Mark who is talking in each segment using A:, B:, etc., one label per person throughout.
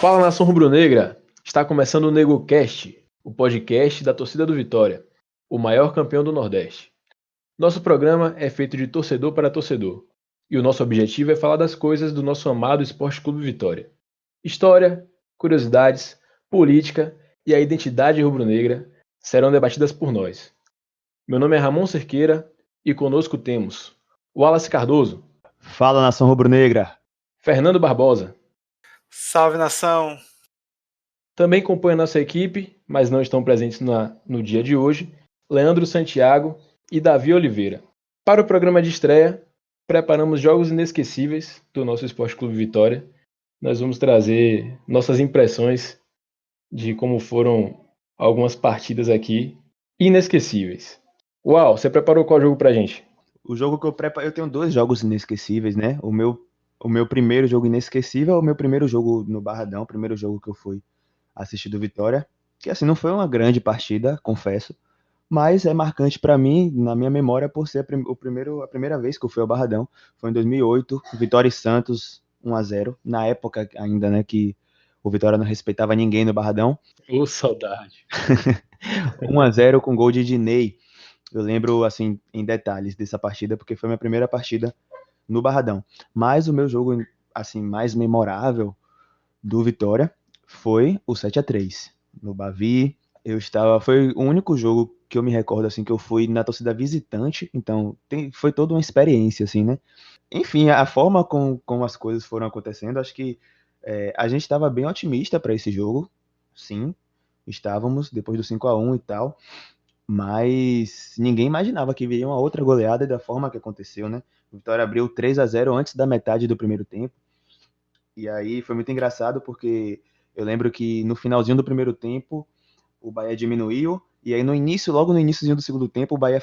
A: Fala, nação rubro-negra! Está começando o NegoCast, o podcast da torcida do Vitória, o maior campeão do Nordeste. Nosso programa é feito de torcedor para torcedor, e o nosso objetivo é falar das coisas do nosso amado Esporte Clube Vitória. História, curiosidades, política e a identidade rubro-negra serão debatidas por nós. Meu nome é Ramon Cerqueira e conosco temos Wallace Cardoso.
B: Fala, nação rubro-negra!
A: Fernando Barbosa.
C: Salve, nação!
A: Também compõem a nossa equipe, mas não estão presentes no dia de hoje, Leandro Santiago e Davi Oliveira. Para o programa de estreia, preparamos jogos inesquecíveis do nosso Esporte Clube Vitória. Nós vamos trazer nossas impressões de como foram algumas partidas aqui inesquecíveis. Uau, você preparou qual jogo pra gente?
B: O jogo que eu preparo, eu tenho 2 jogos inesquecíveis, né? O meu primeiro jogo inesquecível é o meu primeiro jogo no Barradão, o primeiro jogo que eu fui assistir do Vitória, que assim não foi uma grande partida, confesso, mas é marcante pra mim, na minha memória, por ser a primeira vez que eu fui ao Barradão. Foi em 2008, Vitória e Santos 1-0, na época ainda, né, que o Vitória não respeitava ninguém no Barradão.
A: Ô, saudade!
B: 1-0 com gol de Dinei. Eu lembro, assim, em detalhes dessa partida, porque foi minha primeira partida no Barradão. Mas o meu jogo, assim, mais memorável do Vitória foi o 7-3 no Bavi. Foi o único jogo que eu me recordo, assim, que eu fui na torcida visitante, então foi toda uma experiência, assim, né? Enfim, a forma como as coisas foram acontecendo, acho que a gente estava bem otimista para esse jogo, sim, estávamos, depois do 5-1 e tal, mas ninguém imaginava que viria uma outra goleada da forma que aconteceu, né? O Vitória abriu 3-0 antes da metade do primeiro tempo, e aí foi muito engraçado porque eu lembro que no finalzinho do primeiro tempo o Bahia diminuiu, e aí logo no iníciozinho do segundo tempo o Bahia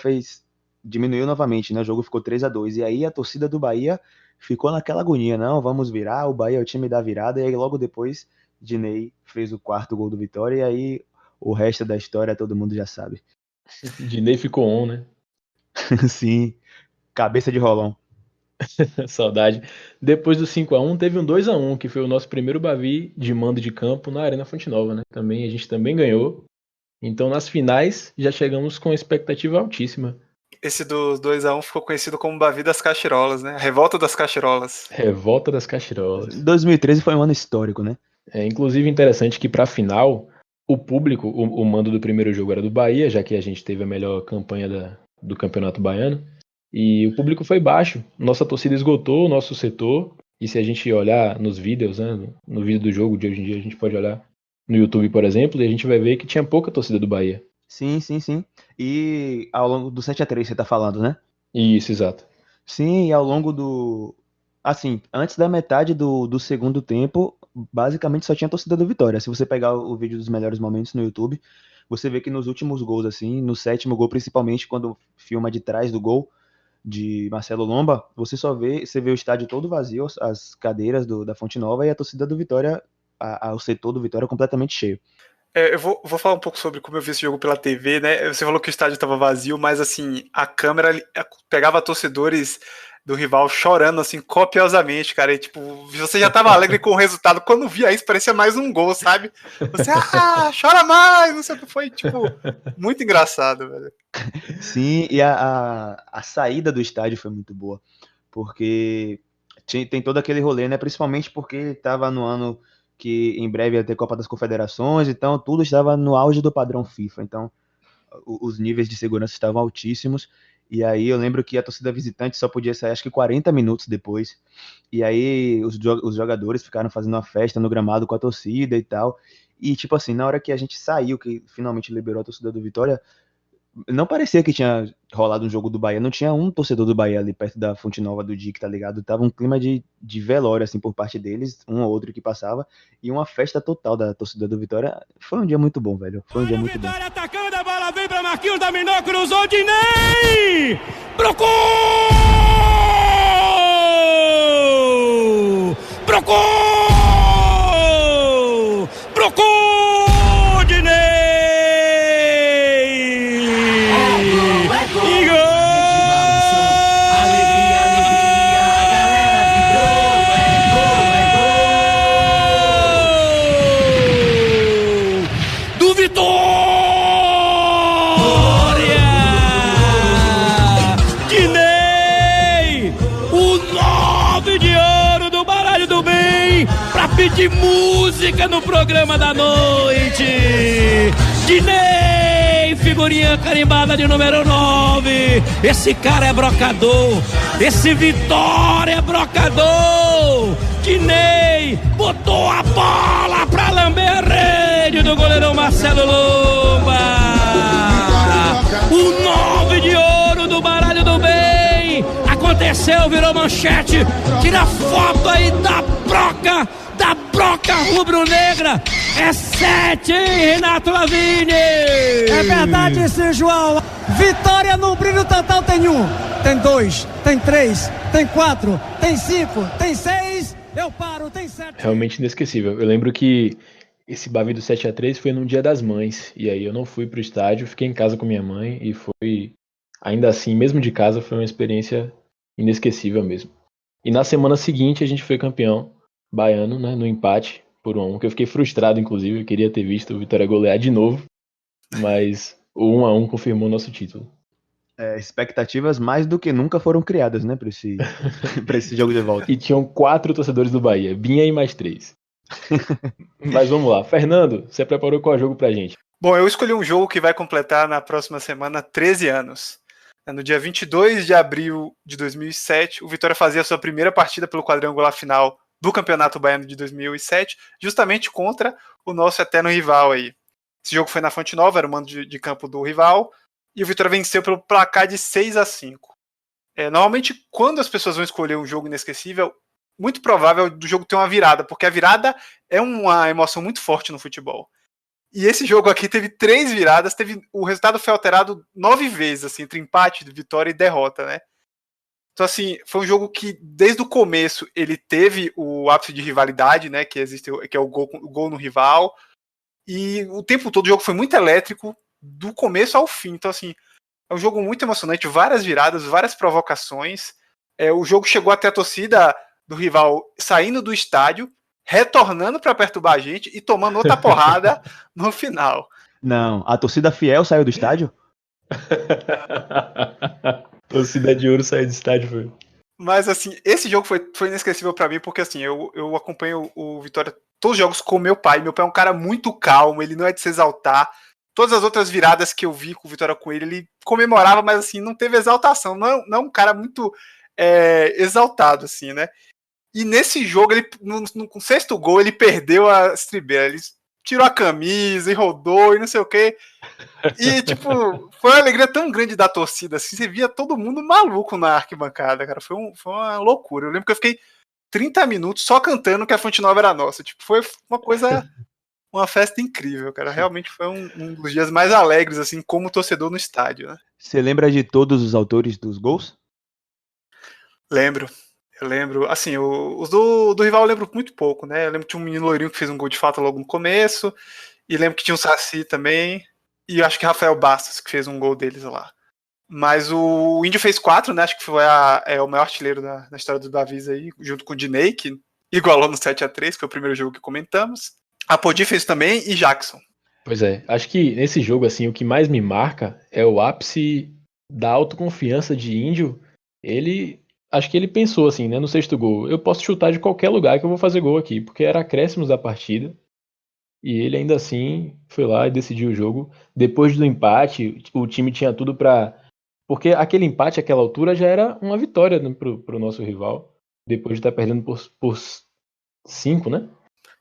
B: diminuiu novamente, né? O jogo ficou 3-2, e aí a torcida do Bahia ficou naquela agonia, não, vamos virar, o Bahia é o time da virada, e aí logo depois Dinei fez o 4º gol do Vitória, e aí o resto da história todo mundo já sabe.
A: Dinei ficou on, né?
B: Sim, cabeça de rolão.
A: Saudade. Depois do 5-1 teve um 2-1, que foi o nosso primeiro Bavi de mando de campo na Arena Fonte Nova, né? A gente também ganhou. Então nas finais já chegamos com expectativa altíssima.
C: Esse do 2-1 ficou conhecido como Bavi das Cachirolas, né? A Revolta das Cachirolas.
A: Revolta das Cachirolas.
B: 2013 foi um ano histórico, né?
A: É inclusive interessante que para a final o público, o mando do primeiro jogo era do Bahia, já que a gente teve a melhor campanha do Campeonato Baiano. E o público foi baixo. Nossa torcida esgotou o nosso setor. E se a gente olhar nos vídeos, né, no vídeo do jogo de hoje em dia, a gente pode olhar no YouTube, por exemplo, e a gente vai ver que tinha pouca torcida do Bahia.
B: Sim. E ao longo do 7-3 você tá falando, né?
A: Isso, exato.
B: Sim, e ao longo do... Assim, antes da metade do segundo tempo, basicamente só tinha torcida do Vitória. Se você pegar o vídeo dos melhores momentos no YouTube, você vê que nos últimos gols, assim, no 7º gol, principalmente quando filma de trás do gol, de Marcelo Lomba, você vê o estádio todo vazio, as cadeiras da Fonte Nova e a torcida do Vitória, o setor do Vitória completamente cheio.
C: Eu vou falar um pouco sobre como eu vi esse jogo pela TV, né? Você falou que o estádio estava vazio, mas assim, a câmera pegava torcedores do rival chorando, assim, copiosamente, cara. E, tipo, você já tava alegre com o resultado. Quando via isso, parecia mais um gol, sabe? Você, chora mais, não sei o que foi, tipo, muito engraçado, velho.
B: Sim, e a saída do estádio foi muito boa, porque tem todo aquele rolê, né? Principalmente porque estava no ano que em breve ia ter Copa das Confederações, então tudo estava no auge do padrão FIFA, então os níveis de segurança estavam altíssimos, e aí eu lembro que a torcida visitante só podia sair acho que 40 minutos depois, e aí os jogadores ficaram fazendo uma festa no gramado com a torcida e tal, e tipo assim, na hora que a gente saiu, que finalmente liberou a torcida do Vitória, não parecia que tinha rolado um jogo do Bahia, não tinha um torcedor do Bahia ali perto da Fonte Nova do DIC, tá ligado? Tava um clima de velório, assim, por parte deles, um ou outro que passava, e uma festa total da torcida do Vitória. Foi um dia muito bom, velho. Foi um dia muito bom.
D: Vitória atacando, a bola vem pra Marquinhos, dominou, cruzou, Dinei! Pro gol! Pro gol! Pro gol, Dinei! pedir música no programa da noite. Dinei, figurinha carimbada de número 9. Esse cara é brocador. Esse Vitória é brocador. Dinei botou a bola pra lamber a rede do goleirão Marcelo Lomba. O 9 de ouro do baralho do bem. Aconteceu, virou manchete. Tira foto aí da broca rubro-negra. É 7, hein, Renato Lavigne?
E: É verdade, sim, João. Vitória no brilho total tem 1, tem 2, tem 3, tem 4, tem 5, tem 6. Eu paro, tem 7.
A: Realmente inesquecível. Eu lembro que esse Bavi do 7-3 foi num Dia das Mães. E aí eu não fui pro estádio, fiquei em casa com minha mãe. E foi, ainda assim, mesmo de casa, foi uma experiência inesquecível mesmo. E na semana seguinte a gente foi campeão baiano, né, no empate por 1-1, que eu fiquei frustrado, inclusive. Eu queria ter visto o Vitória golear de novo. Mas o 1-1 confirmou nosso título.
B: Expectativas mais do que nunca foram criadas, né, pra esse jogo de volta.
A: E tinham 4 torcedores do Bahia, Binha e mais 3. Mas vamos lá. Fernando, você preparou qual jogo pra gente?
C: Bom, eu escolhi um jogo que vai completar na próxima semana 13 anos. No dia 22 de abril de 2007, o Vitória fazia a sua primeira partida pelo quadrangular final do Campeonato Baiano de 2007, justamente contra o nosso eterno rival aí. Esse jogo foi na Fonte Nova, era o mando de campo do rival, e o Vitória venceu pelo placar de 6-5. Normalmente, quando as pessoas vão escolher um jogo inesquecível, muito provável do jogo ter uma virada, porque a virada é uma emoção muito forte no futebol. E esse jogo aqui teve 3 viradas, o resultado foi alterado 9 vezes, assim, entre empate, vitória e derrota, né? Então, assim, foi um jogo que, desde o começo, ele teve o ápice de rivalidade, né, que é o gol no rival, e o tempo todo o jogo foi muito elétrico, do começo ao fim. Então, assim, é um jogo muito emocionante, várias viradas, várias provocações. O jogo chegou até a torcida do rival saindo do estádio, retornando para perturbar a gente e tomando outra porrada no final.
B: Não, a torcida fiel saiu do estádio?
A: Torcida de ouro saiu do estádio, foi.
C: Mas, assim, esse jogo foi inesquecível para mim, porque, assim, eu acompanho o Vitória todos os jogos com meu pai. Meu pai é um cara muito calmo, ele não é de se exaltar. Todas as outras viradas que eu vi com o Vitória com ele comemorava, mas, assim, não teve exaltação. Não é um cara muito exaltado, assim, né? E nesse jogo, no 6º gol, ele perdeu a estribeira. Ele tirou a camisa e rodou e não sei o quê. E, tipo, foi uma alegria tão grande da torcida, assim, você via todo mundo maluco na arquibancada, cara. Foi uma loucura. Eu lembro que eu fiquei 30 minutos só cantando que a Fonte Nova era nossa. Tipo, foi uma coisa, uma festa incrível, cara. Realmente foi um dos dias mais alegres, assim, como torcedor no estádio, né?
B: Você lembra de todos os autores dos gols?
C: Eu lembro, assim, os do rival eu lembro muito pouco, né? Eu lembro que tinha um menino loirinho que fez um gol de falta logo no começo, e lembro que tinha um Saci também, e acho que Rafael Bastos que fez um gol deles lá. Mas o Índio fez 4, né? Acho que foi o maior artilheiro na história do Davis aí, junto com o Dinei, que igualou no 7-3, que foi o primeiro jogo que comentamos. A Podi fez também, e Jackson.
A: Pois é, acho que nesse jogo, assim, o que mais me marca é o ápice da autoconfiança de Índio. Acho que ele pensou assim, né, no 6º gol, eu posso chutar de qualquer lugar que eu vou fazer gol aqui, porque era acréscimos da partida, e ele ainda assim foi lá e decidiu o jogo. Depois do empate, o time tinha tudo pra... Porque aquele empate, àquela altura, já era uma vitória, né, pro nosso rival, depois de estar perdendo por 5, né?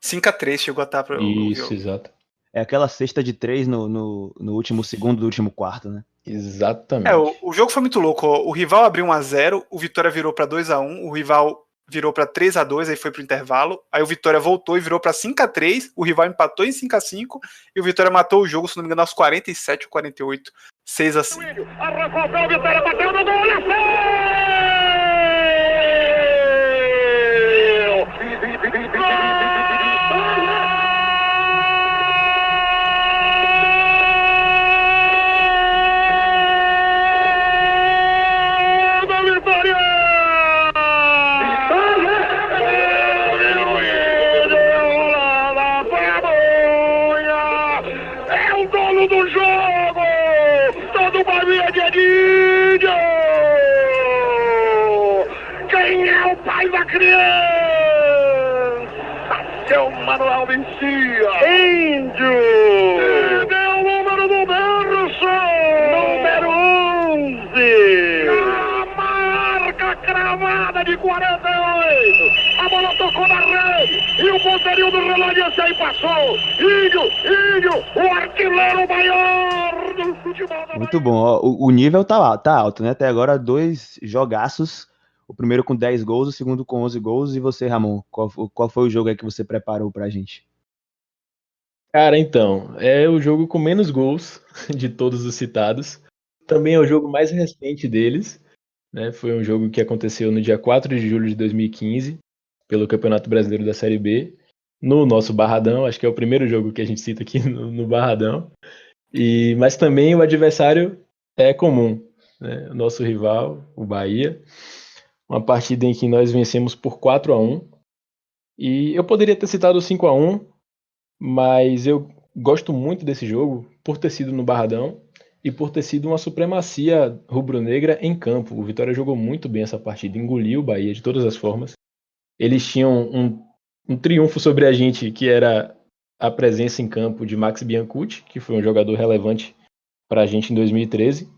C: 5-3 chegou a estar pro
A: Isso,
C: jogo.
A: exato.
B: É aquela cesta de 3 no último segundo do último quarto, né?
A: Exatamente.
C: O jogo foi muito louco. O rival abriu 1-0, o Vitória virou para 2-1, o rival virou para 3-2, aí foi pro intervalo. Aí o Vitória voltou e virou para 5-3, o rival empatou em 5-5 e o Vitória matou o jogo, se não me engano, aos 47 ou 48, 6-5.
F: Arrancou o pé, o Vitória bateu no gol, do jogo, todo Bahia de Edinho! que é o Manuel Messias. Índio. E deu o número do Berson. Número 11. A marca cravada de 48. A bola tocou na rede. E o ponteirinho do relógio aí passou. Índio, o artilheiro maior do futebol da
B: Muito bom. Ó, o nível tá alto, né? Até agora 2 jogaços. O primeiro com 10 gols, o segundo com 11 gols. E você, Ramon, qual foi o jogo aí que você preparou pra gente?
A: Cara, então, é o jogo com menos gols de todos os citados. Também é o jogo mais recente deles, né? Foi um jogo que aconteceu no dia 4 de julho de 2015, pelo Campeonato Brasileiro da Série B, no nosso Barradão. Acho que é o primeiro jogo que a gente cita aqui no Barradão. Mas também o adversário é comum, né? O nosso rival, o Bahia. Uma partida em que nós vencemos por 4-1. E eu poderia ter citado o 5-1, mas eu gosto muito desse jogo por ter sido no Barradão e por ter sido uma supremacia rubro-negra em campo. O Vitória jogou muito bem essa partida, engoliu o Bahia de todas as formas. Eles tinham um triunfo sobre a gente, que era a presença em campo de Max Biancucci, que foi um jogador relevante para a gente em 2013.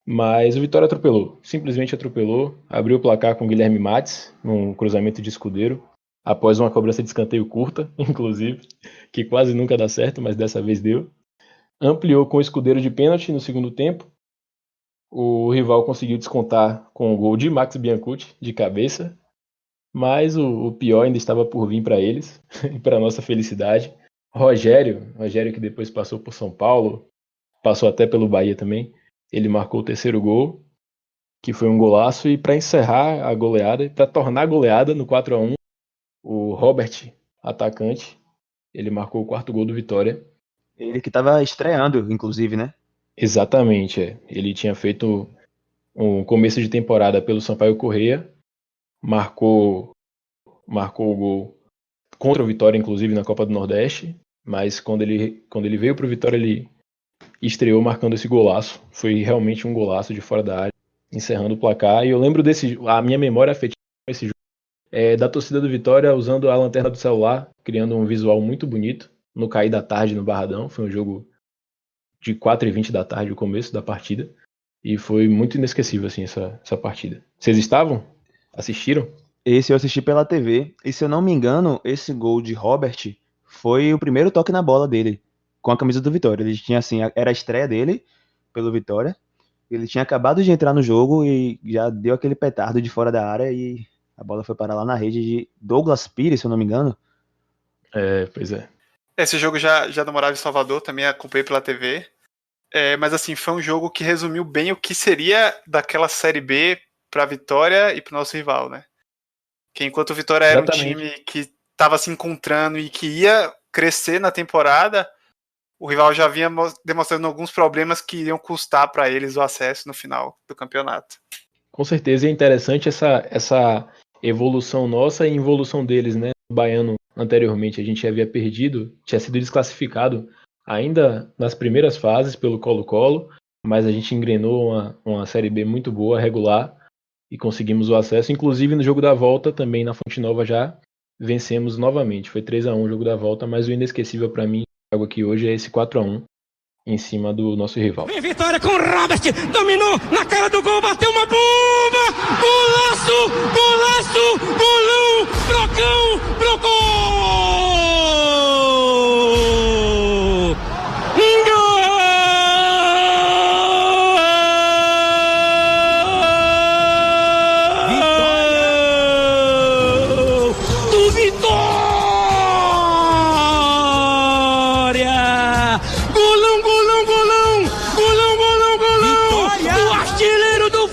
A: Mas o Vitória atropelou, simplesmente atropelou, abriu o placar com Guilherme Mates, num cruzamento de escudeiro, após uma cobrança de escanteio curta, inclusive, que quase nunca dá certo, mas dessa vez deu. Ampliou com o escudeiro de pênalti no segundo tempo. O rival conseguiu descontar com o gol de Max Biancucci, de cabeça, mas o pior ainda estava por vir para eles, e para nossa felicidade. Rogério, que depois passou por São Paulo, passou até pelo Bahia também, ele marcou o terceiro gol, que foi um golaço, e para encerrar a goleada, para tornar a goleada no 4-1, o Robert, atacante, ele marcou o quarto gol do Vitória.
B: Ele que estava estreando, inclusive, né?
A: Exatamente, é. Ele tinha feito um começo de temporada pelo Sampaio Corrêa, marcou o gol contra o Vitória, inclusive, na Copa do Nordeste, mas quando ele veio para o Vitória, ele estreou marcando esse golaço. Foi realmente um golaço de fora da área, encerrando o placar. E eu lembro a minha memória afetiva com esse jogo é da torcida do Vitória usando a lanterna do celular, criando um visual muito bonito no cair da tarde no Barradão. Foi um jogo de 4h20 da tarde, o começo da partida, e foi muito inesquecível assim, essa partida. Vocês estavam? Assistiram?
B: Esse eu assisti pela TV, e se eu não me engano, esse gol de Robert foi o primeiro toque na bola dele, com a camisa do Vitória. Ele tinha assim, era a estreia dele pelo Vitória, ele tinha acabado de entrar no jogo e já deu aquele petardo de fora da área e a bola foi parar lá na rede de Douglas Pires, se eu não me engano.
A: Pois é.
C: Esse jogo já não morava em Salvador, também acompanhei pela TV. Mas assim, foi um jogo que resumiu bem o que seria daquela Série B para a Vitória e para o nosso rival, né? Que enquanto o Vitória era um time que estava se encontrando e que ia crescer na temporada, o rival já vinha demonstrando alguns problemas que iriam custar para eles o acesso no final do campeonato.
A: Com certeza é interessante essa evolução nossa e involução deles, né? O Baiano, anteriormente, a gente havia perdido, tinha sido desclassificado ainda nas primeiras fases pelo Colo-Colo, mas a gente engrenou uma Série B muito boa, regular, e conseguimos o acesso. Inclusive no jogo da volta, também na Fonte Nova já vencemos novamente. Foi 3-1 o jogo da volta, mas o inesquecível para mim, algo aqui hoje, é esse 4-1 em cima do nosso rival.
D: Vem Vitória com o Robert, dominou na cara do gol, bateu uma bomba, golaço, golão, brocou!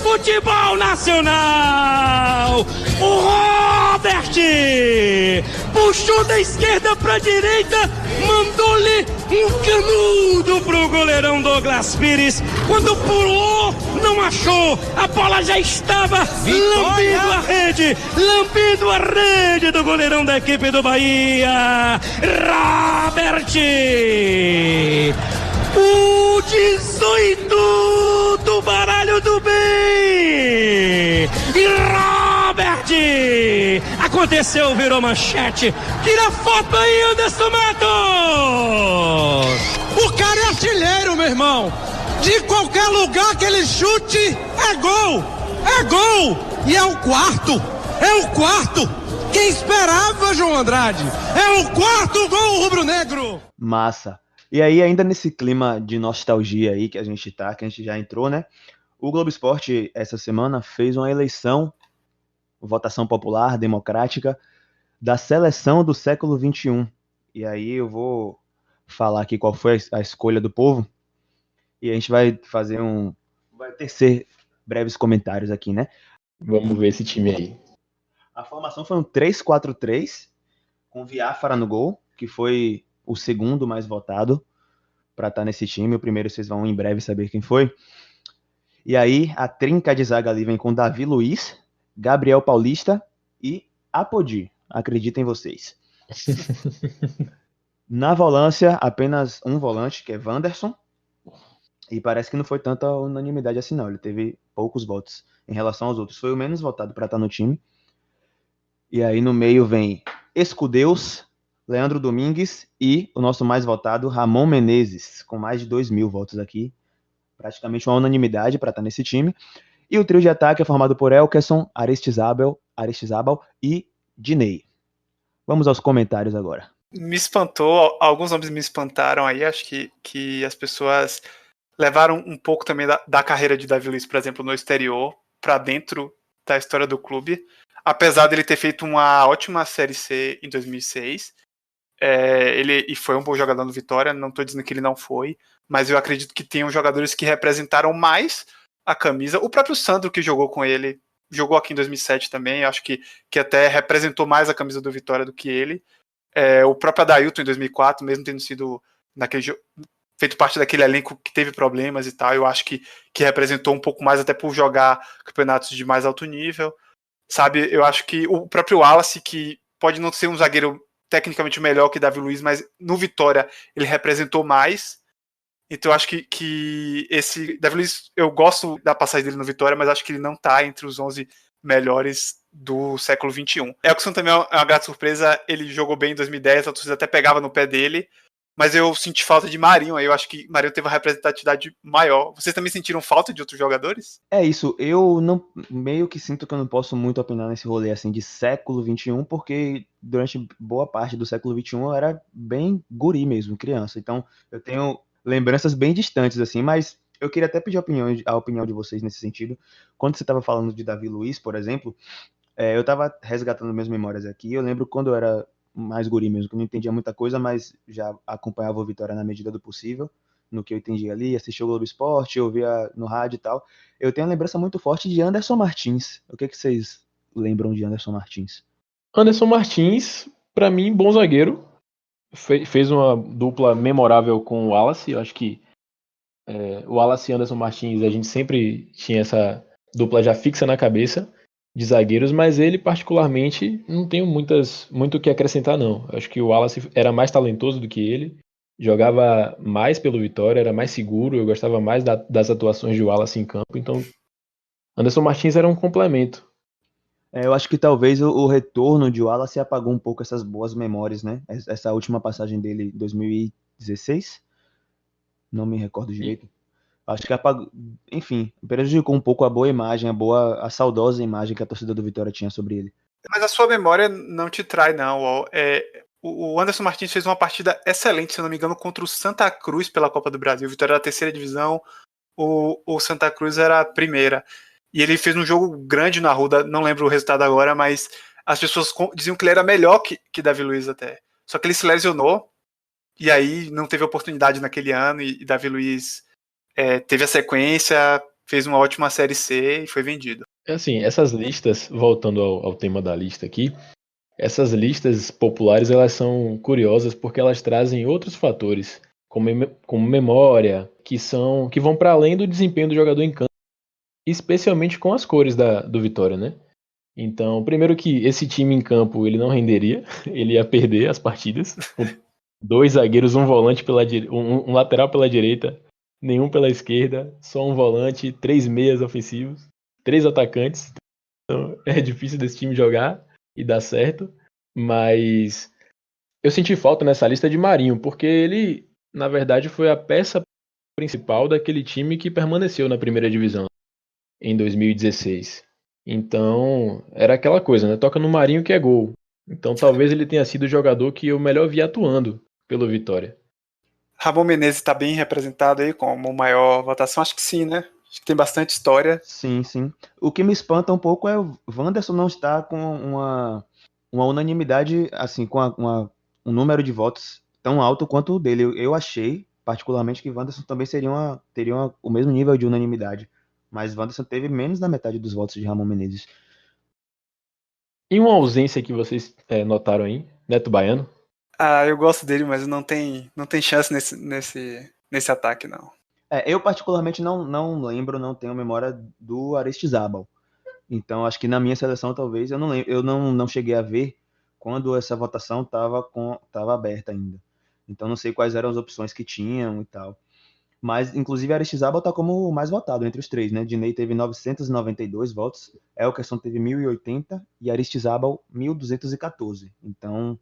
D: Futebol nacional, o Robert puxou da esquerda para a direita, mandou-lhe um canudo pro goleirão Douglas Pires. Quando pulou, não achou, a bola já estava lambendo a rede do goleirão da equipe do Bahia, Robert, o 18 do baralho do bem, e Robert, a aconteceu? Virou manchete. Tira foto aí, Anderson Matos!
G: O cara é artilheiro, meu irmão. De qualquer lugar que ele chute, é gol. É gol. E é o quarto. É o quarto. Quem esperava, João Andrade? É o quarto gol rubro-negro.
B: Massa. E aí, ainda nesse clima de nostalgia aí que a gente já entrou, né? O Globo Esporte, essa semana, fez uma eleição, votação popular, democrática, da seleção do século XXI. E aí eu vou falar aqui qual foi a escolha do povo. E a gente vai fazer vai tecer breves comentários aqui, né?
A: Vamos ver esse time aí.
B: A formação foi um 3-4-3, com Viáfara no gol, que foi o segundo mais votado para estar nesse time. O primeiro vocês vão em breve saber quem foi. E aí, a trinca de zaga ali vem com Davi Luiz, Gabriel Paulista e Apodi. Acreditem vocês. Na volância, apenas um volante, que é Wanderson. E parece que não foi tanta unanimidade assim, não. Ele teve poucos votos em relação aos outros. Foi o menos votado para estar no time. E aí, no meio, vem Escudeus, Leandro Domingues e o nosso mais votado, Ramon Menezes, com mais de 2.000 votos aqui. Praticamente uma unanimidade para estar nesse time. E o trio de ataque é formado por Elkerson, Aristizábal e Dinei. Vamos aos comentários agora.
C: Me espantou, alguns nomes me espantaram aí, acho que as pessoas levaram um pouco também da carreira de Davi Luiz, por exemplo, no exterior, para dentro da história do clube, apesar dele ter feito uma ótima Série C em 2006, ele foi um bom jogador no Vitória, não estou dizendo que ele não foi, mas eu acredito que tem jogadores que representaram mais a camisa. O próprio Sandro, que jogou com ele, jogou aqui em 2007 também, acho que até representou mais a camisa do Vitória do que ele. O próprio Adailton em 2004, mesmo tendo sido feito parte daquele elenco que teve problemas e tal, eu acho que representou um pouco mais, até por jogar campeonatos de mais alto nível, sabe? Eu acho que o próprio Wallace, que pode não ser um zagueiro tecnicamente melhor que Davi Luiz, mas no Vitória ele representou mais. Então eu acho que esse Davi Luiz, eu gosto da passagem dele no Vitória, mas acho que ele não tá entre os 11 melhores do século XXI. Elkerson também é uma grata surpresa, ele jogou bem em 2010, a torcida até pegava no pé dele, mas eu senti falta de Marinho, aí eu acho que Marinho teve uma representatividade maior. Vocês também sentiram falta de outros jogadores?
B: É isso, eu não meio que sinto que eu não posso muito opinar nesse rolê assim de século XXI, porque durante boa parte do século XXI eu era bem guri mesmo, criança, então eu tenho lembranças bem distantes assim, mas eu queria até pedir a opinião de vocês nesse sentido. Quando você estava falando de Davi Luiz, por exemplo, eu estava resgatando minhas memórias aqui, eu lembro quando eu era mais guri mesmo, que eu não entendia muita coisa, mas já acompanhava o Vitória na medida do possível, no que eu entendia ali, assistia o Globo Esporte, ouvia no rádio e tal. Eu tenho uma lembrança muito forte de Anderson Martins. O que vocês lembram de Anderson Martins?
A: Anderson Martins, pra mim, bom zagueiro. Fez uma dupla memorável com o Wallace. Eu acho que o Wallace e Anderson Martins, a gente sempre tinha essa dupla já fixa na cabeça de zagueiros, mas ele particularmente não tenho muito o que acrescentar, não. Eu acho que o Wallace era mais talentoso do que ele, jogava mais pelo Vitória, era mais seguro, eu gostava mais das atuações de Wallace em campo, então Anderson Martins era um complemento.
B: Eu acho que talvez o retorno de Wallace apagou um pouco essas boas memórias, né? Essa última passagem dele em 2016, não me recordo direito. Acho que apagou, enfim, prejudicou um pouco a boa imagem, a saudosa imagem que a torcida do Vitória tinha sobre ele.
C: Mas a sua memória não te trai, não. O Anderson Martins fez uma partida excelente, se não me engano, contra o Santa Cruz pela Copa do Brasil. O Vitória era a terceira divisão, o Santa Cruz era a primeira. E ele fez um jogo grande na Arruda, não lembro o resultado agora, mas as pessoas diziam que ele era melhor que Davi Luiz até. Só que ele se lesionou, e aí não teve oportunidade naquele ano, e Davi Luiz teve a sequência, fez uma ótima Série C e foi vendido.
A: Assim, essas listas, voltando ao tema da lista aqui, essas listas populares, elas são curiosas porque elas trazem outros fatores, como memória, que vão para além do desempenho do jogador em campo, especialmente com as cores do Vitória, né? Então, primeiro que esse time em campo ele não renderia, ele ia perder as partidas, com 2 zagueiros, um volante um lateral pela direita, nenhum pela esquerda, só um volante, 3 meias ofensivos, 3 atacantes. Então é difícil desse time jogar. e dar certo, mas eu senti falta nessa lista de Marinho, porque ele, na verdade, foi a peça principal daquele time que permaneceu na primeira divisão em 2016. Então, era aquela coisa, né? Toca no Marinho que é gol. Então, talvez ele tenha sido o jogador que eu melhor vi atuando pelo Vitória.
C: Ramon Menezes está bem representado aí como maior votação? Acho que sim, né? Acho que tem bastante história.
B: Sim, sim. O que me espanta um pouco é o Wanderson não estar com uma unanimidade, assim, com um número de votos tão alto quanto o dele. Eu achei, particularmente, que Wanderson também teria o mesmo nível de unanimidade. Mas Wanderson teve menos da metade dos votos de Ramon Menezes.
A: E uma ausência que vocês notaram aí, Neto Baiano?
C: Ah, eu gosto dele, mas não tem chance nesse ataque, não.
B: Eu particularmente não lembro, não tenho memória do Aristizábal. Então, acho que na minha seleção, talvez, eu não lembro, eu não cheguei a ver quando essa votação estava aberta ainda. Então, não sei quais eram as opções que tinham e tal. Mas, inclusive, Aristizábal está como o mais votado entre os três, né? Diney teve 992 votos, Elkerson teve 1.080 e Aristizábal 1.214. Então,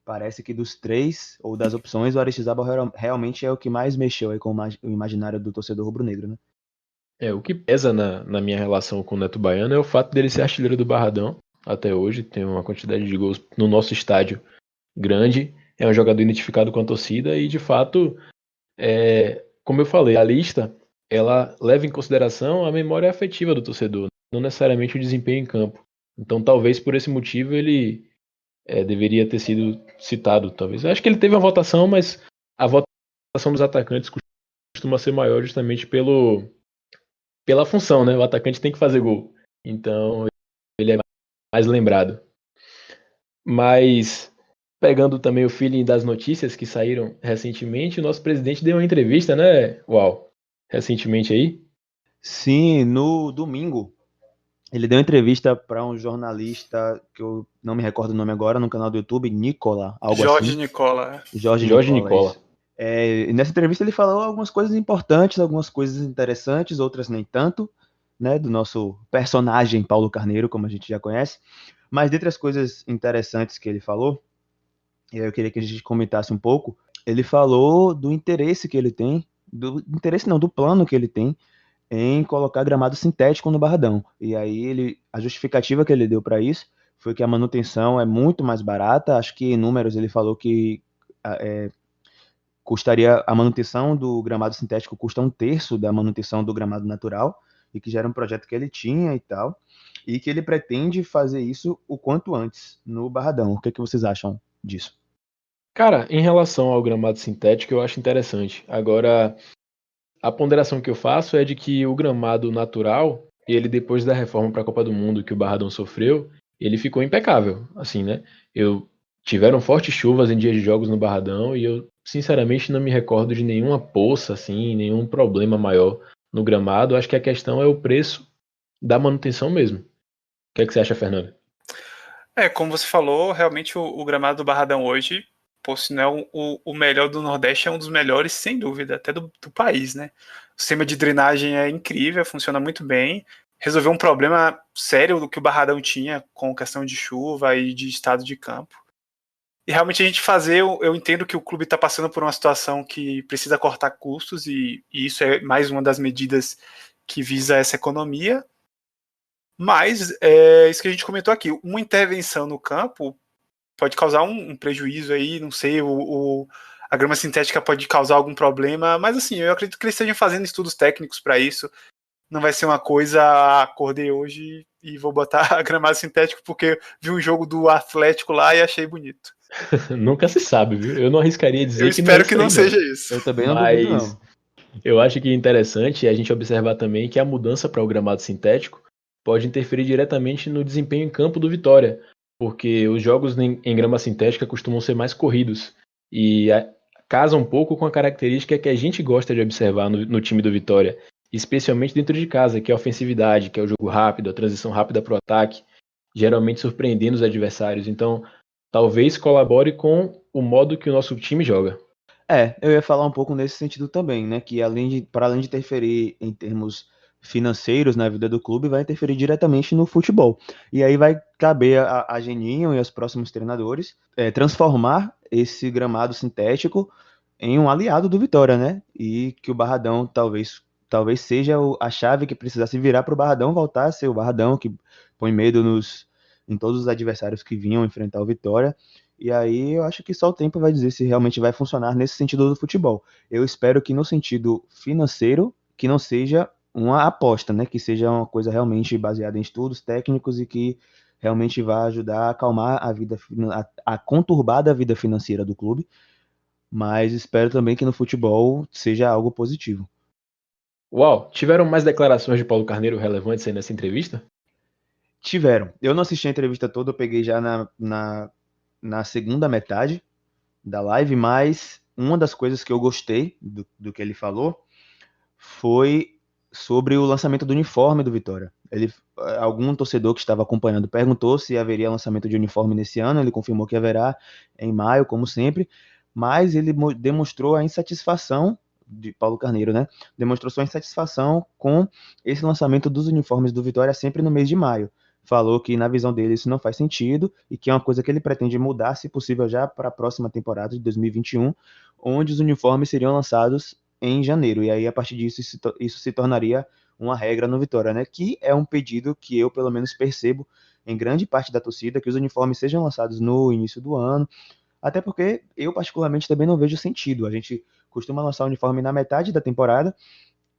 B: parece que dos três, ou das opções, o Aristizábal realmente é o que mais mexeu aí com o imaginário do torcedor rubro-negro, né?
A: O que pesa na minha relação com o Neto Baiano é o fato dele ser artilheiro do Barradão até hoje, tem uma quantidade de gols no nosso estádio grande, é um jogador identificado com a torcida e, de fato, como eu falei, a lista ela leva em consideração a memória afetiva do torcedor, não necessariamente o desempenho em campo. Então, talvez por esse motivo ele deveria ter sido citado, talvez. Eu acho que ele teve uma votação, mas a votação dos atacantes costuma ser maior justamente pela função, né? O atacante tem que fazer gol. Então, ele é mais lembrado. Mas, pegando também o feeling das notícias que saíram recentemente, o nosso presidente deu uma entrevista, né, Uau? Recentemente aí.
B: Sim, no domingo, ele deu entrevista para um jornalista, que eu não me recordo o nome agora, no canal do YouTube, Nicola, algo
C: Jorge
B: assim.
C: Nicola.
B: Jorge Nicola. E nessa entrevista ele falou algumas coisas importantes, algumas coisas interessantes, outras nem tanto, né, do nosso personagem Paulo Carneiro, como a gente já conhece. Mas dentre as coisas interessantes que ele falou, e aí eu queria que a gente comentasse um pouco, ele falou do interesse que ele tem, do plano que ele tem em colocar gramado sintético no Barradão. E aí a justificativa que ele deu para isso foi que a manutenção é muito mais barata. Acho que em números ele falou que custaria a manutenção do gramado sintético custa 1/3 da manutenção do gramado natural, e que já era um projeto que ele tinha e tal, e que ele pretende fazer isso o quanto antes no Barradão. O que vocês acham disso?
A: Cara, em relação ao gramado sintético, eu acho interessante. Agora, a ponderação que eu faço é de que o gramado natural, ele depois da reforma para a Copa do Mundo que o Barradão sofreu, ele ficou impecável, assim, né? Tiveram fortes chuvas em dias de jogos no Barradão e eu, sinceramente, não me recordo de nenhuma poça, assim, nenhum problema maior no gramado. Acho que a questão é o preço da manutenção mesmo. O que é que você acha, Fernando?
C: Como você falou, realmente o gramado do Barradão hoje, se não é o melhor do Nordeste, é um dos melhores, sem dúvida, até do país, né? O sistema de drenagem é incrível, funciona muito bem, resolveu um problema sério do que o Barradão tinha com questão de chuva e de estado de campo. E realmente a gente eu entendo que o clube está passando por uma situação que precisa cortar custos e isso é mais uma das medidas que visa essa economia. Mas, isso que a gente comentou aqui, uma intervenção no campo pode causar um prejuízo aí, não sei, a grama sintética pode causar algum problema, mas assim, eu acredito que eles estejam fazendo estudos técnicos para isso. Não vai ser uma coisa, acordei hoje e vou botar a gramado sintético porque vi um jogo do Atlético lá e achei bonito.
A: Nunca se sabe, viu? Eu não arriscaria dizer
C: eu espero que não seja isso.
B: Eu também não duvido, não.
A: Eu acho que é interessante a gente observar também que a mudança para o gramado sintético pode interferir diretamente no desempenho em campo do Vitória, porque os jogos em grama sintética costumam ser mais corridos e casa um pouco com a característica que a gente gosta de observar no time do Vitória, especialmente dentro de casa, que é a ofensividade, que é o jogo rápido, a transição rápida para o ataque, geralmente surpreendendo os adversários. Então, talvez colabore com o modo que o nosso time joga.
B: Eu ia falar um pouco nesse sentido também, né? Que para além de interferir em termos financeiros na vida do clube vai interferir diretamente no futebol. E aí vai caber a Geninho e aos próximos treinadores transformar esse gramado sintético em um aliado do Vitória, né? E que o Barradão talvez seja a chave que precisasse virar para o Barradão voltar a ser o Barradão que põe medo em todos os adversários que vinham enfrentar o Vitória. E aí eu acho que só o tempo vai dizer se realmente vai funcionar nesse sentido do futebol. Eu espero que no sentido financeiro, que não seja uma aposta, né? Que seja uma coisa realmente baseada em estudos técnicos e que realmente vai ajudar a acalmar a vida, a conturbada vida financeira do clube. Mas espero também que no futebol seja algo positivo.
A: Uau, tiveram mais declarações de Paulo Carneiro relevantes aí nessa entrevista?
B: Tiveram. Eu não assisti a entrevista toda, eu peguei já na segunda metade da live, mas uma das coisas que eu gostei do que ele falou foi sobre o lançamento do uniforme do Vitória. Algum torcedor que estava acompanhando perguntou se haveria lançamento de uniforme nesse ano, ele confirmou que haverá em maio, como sempre, mas ele demonstrou a insatisfação de Paulo Carneiro, né? Demonstrou sua insatisfação com esse lançamento dos uniformes do Vitória sempre no mês de maio. Falou que na visão dele isso não faz sentido e que é uma coisa que ele pretende mudar, se possível, já para a próxima temporada de 2021, onde os uniformes seriam lançados em janeiro. E aí, a partir disso, isso se tornaria uma regra no Vitória, né? Que é um pedido que eu, pelo menos, percebo em grande parte da torcida, que os uniformes sejam lançados no início do ano, até porque eu, particularmente, também não vejo sentido. A gente costuma lançar o uniforme na metade da temporada,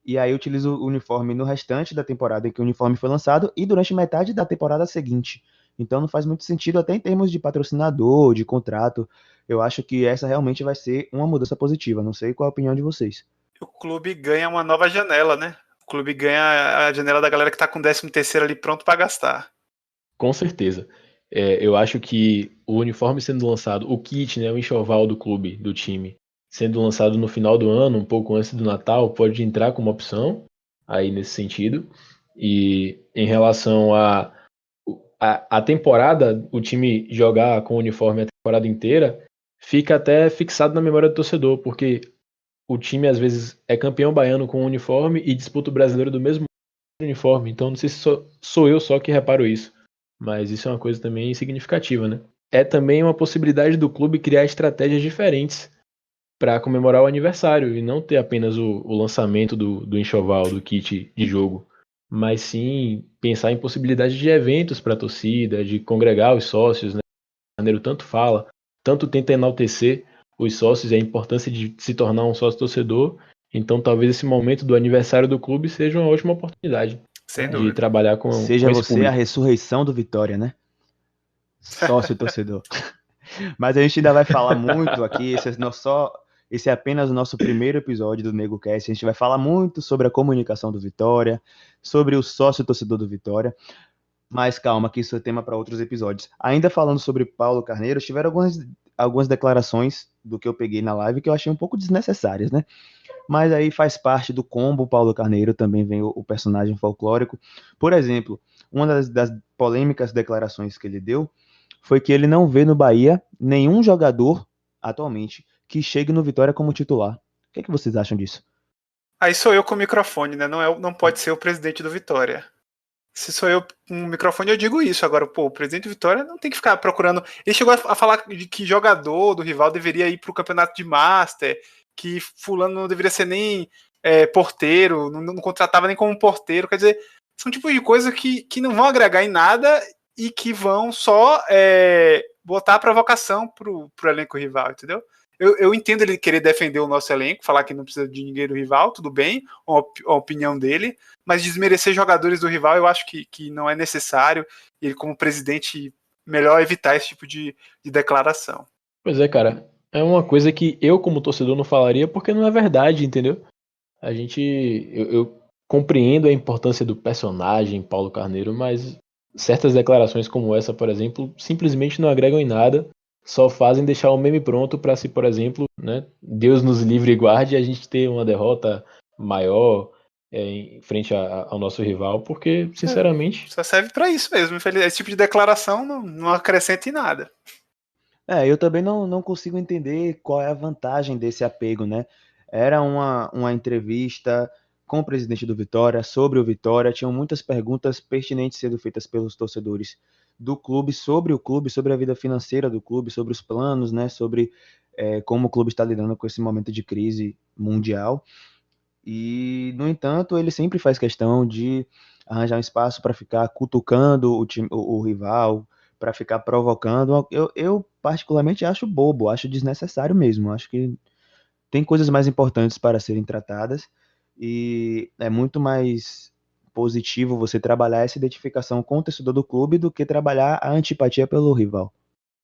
B: e aí utiliza o uniforme no restante da temporada em que o uniforme foi lançado e durante metade da temporada seguinte. Então não faz muito sentido, até em termos de patrocinador, de contrato. Eu acho que essa realmente vai ser uma mudança positiva. Não sei qual a opinião de vocês.
C: O clube ganha uma nova janela, né? O clube ganha a janela da galera que tá com o 13º ali pronto para gastar.
A: Com certeza. Eu acho que o uniforme sendo lançado, o kit, né, o enxoval do clube, do time, sendo lançado no final do ano, um pouco antes do Natal, pode entrar como opção aí nesse sentido. E em relação a temporada, o time jogar com o uniforme a temporada inteira, fica até fixado na memória do torcedor, porque o time às vezes é campeão baiano com o uniforme e disputa o brasileiro do mesmo uniforme. Então não sei se sou eu só que reparo isso, mas isso é uma coisa também significativa, né? É também uma possibilidade do clube criar estratégias diferentes para comemorar o aniversário e não ter apenas o lançamento do enxoval, do kit de jogo, mas sim pensar em possibilidades de eventos para a torcida, de congregar os sócios, né? O Carneiro tanto fala, tanto tenta enaltecer os sócios e a importância de se tornar um sócio torcedor. Então talvez esse momento do aniversário do clube seja uma ótima oportunidade de trabalhar com
B: Seja
A: esse
B: você
A: público.
B: a ressurreição do Vitória, né? Sócio torcedor. Mas a gente ainda vai falar muito aqui, esse é apenas o nosso primeiro episódio do NegoCast. A gente vai falar muito sobre a comunicação do Vitória, sobre o sócio torcedor do Vitória. Mas calma, que isso é tema para outros episódios. Ainda falando sobre Paulo Carneiro, tiveram algumas declarações do que eu peguei na live que eu achei um pouco desnecessárias, né? Mas aí faz parte do combo Paulo Carneiro, também vem o personagem folclórico. Por exemplo, uma das polêmicas declarações que ele deu foi que ele não vê no Bahia nenhum jogador atualmente que chegue no Vitória como titular. O que é que vocês acham disso?
C: Aí sou eu com o microfone, né? Não pode ser o presidente do Vitória. Se sou eu com o microfone, eu digo isso. Agora, pô, o presidente do Vitória não tem que ficar procurando. Ele chegou a falar de que jogador do rival deveria ir pro campeonato de Master, que fulano não deveria ser nem porteiro, não contratava nem como porteiro. Quer dizer, são tipos de coisas que não vão agregar em nada e que vão só botar a provocação pro elenco rival, entendeu? Eu entendo ele querer defender o nosso elenco, falar que não precisa de ninguém do rival, tudo bem, a opinião dele, mas desmerecer jogadores do rival eu acho que não é necessário. Ele, como presidente, melhor evitar esse tipo de declaração.
A: Pois é, cara, é uma coisa que eu, como torcedor, não falaria porque não é verdade, entendeu? Eu compreendo a importância do personagem Paulo Carneiro, mas certas declarações como essa, por exemplo, simplesmente não agregam em nada. Só fazem deixar o meme pronto para se, por exemplo, né, Deus nos livre e guarde, a gente ter uma derrota maior em frente ao nosso rival, porque, sinceramente...
C: Só serve para isso mesmo. Esse tipo de declaração não acrescenta em nada.
B: Eu também não consigo entender qual é a vantagem desse apego, né? Era uma entrevista com o presidente do Vitória, sobre o Vitória. Tinham muitas perguntas pertinentes sendo feitas pelos torcedores do clube, sobre a vida financeira do clube, sobre os planos, né, sobre como o clube está lidando com esse momento de crise mundial. E, no entanto, ele sempre faz questão de arranjar um espaço para ficar cutucando o rival, para ficar provocando. Eu particularmente acho bobo, acho desnecessário mesmo. Acho que tem coisas mais importantes para serem tratadas e é muito mais positivo você trabalhar essa identificação com o torcedor do clube do que trabalhar a antipatia pelo rival.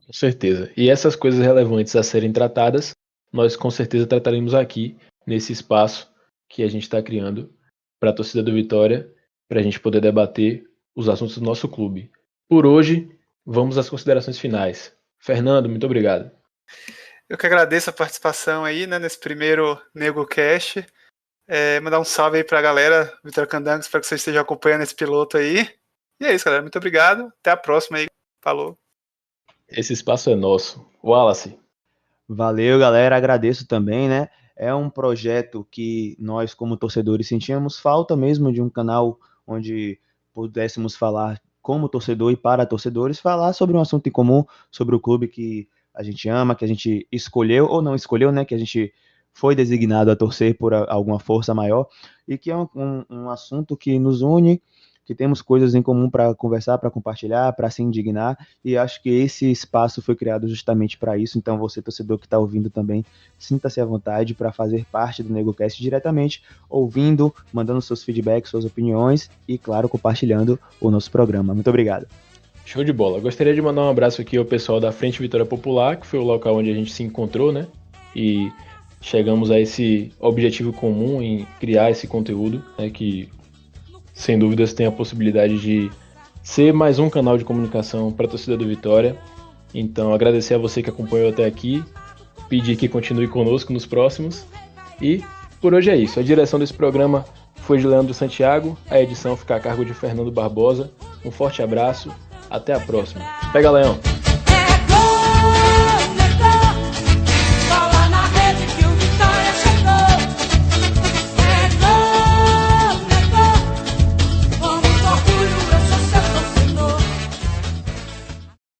A: Com certeza. E essas coisas relevantes a serem tratadas, nós com certeza trataremos aqui, nesse espaço que a gente está criando para a torcida do Vitória, para a gente poder debater os assuntos do nosso clube. Por hoje, vamos às considerações finais. Fernando, muito obrigado.
C: Eu que agradeço a participação aí, né, nesse primeiro NegoCast. Mandar um salve aí pra galera, Vitória Candango, espero que vocês estejam acompanhando esse piloto aí. E é isso, galera, muito obrigado. Até a próxima aí. Falou.
A: Esse espaço é nosso. Wallace.
B: Valeu, galera, agradeço também, né? É um projeto que nós, como torcedores, sentíamos falta mesmo de um canal onde pudéssemos falar como torcedor e para torcedores, falar sobre um assunto em comum, sobre o clube que a gente ama, que a gente escolheu ou não escolheu, né? Que a gente foi designado a torcer por alguma força maior e que é um assunto que nos une, que temos coisas em comum para conversar, para compartilhar, para se indignar, e acho que esse espaço foi criado justamente para isso. Então você, torcedor que está ouvindo também, sinta-se à vontade para fazer parte do NegoCast diretamente, ouvindo, mandando seus feedbacks, suas opiniões e, claro, compartilhando o nosso programa. Muito obrigado.
A: Show de bola. Gostaria de mandar um abraço aqui ao pessoal da Frente Vitória Popular, que foi o local onde a gente se encontrou, né? E chegamos a esse objetivo comum em criar esse conteúdo, né, que sem dúvidas tem a possibilidade de ser mais um canal de comunicação para a torcida do Vitória. Então agradecer a você que acompanhou até aqui, pedir que continue conosco nos próximos. E por hoje é isso. A direção desse programa foi de Leandro Santiago, a edição fica a cargo de Fernando Barbosa. Um forte abraço, até a próxima. Pega, Leão!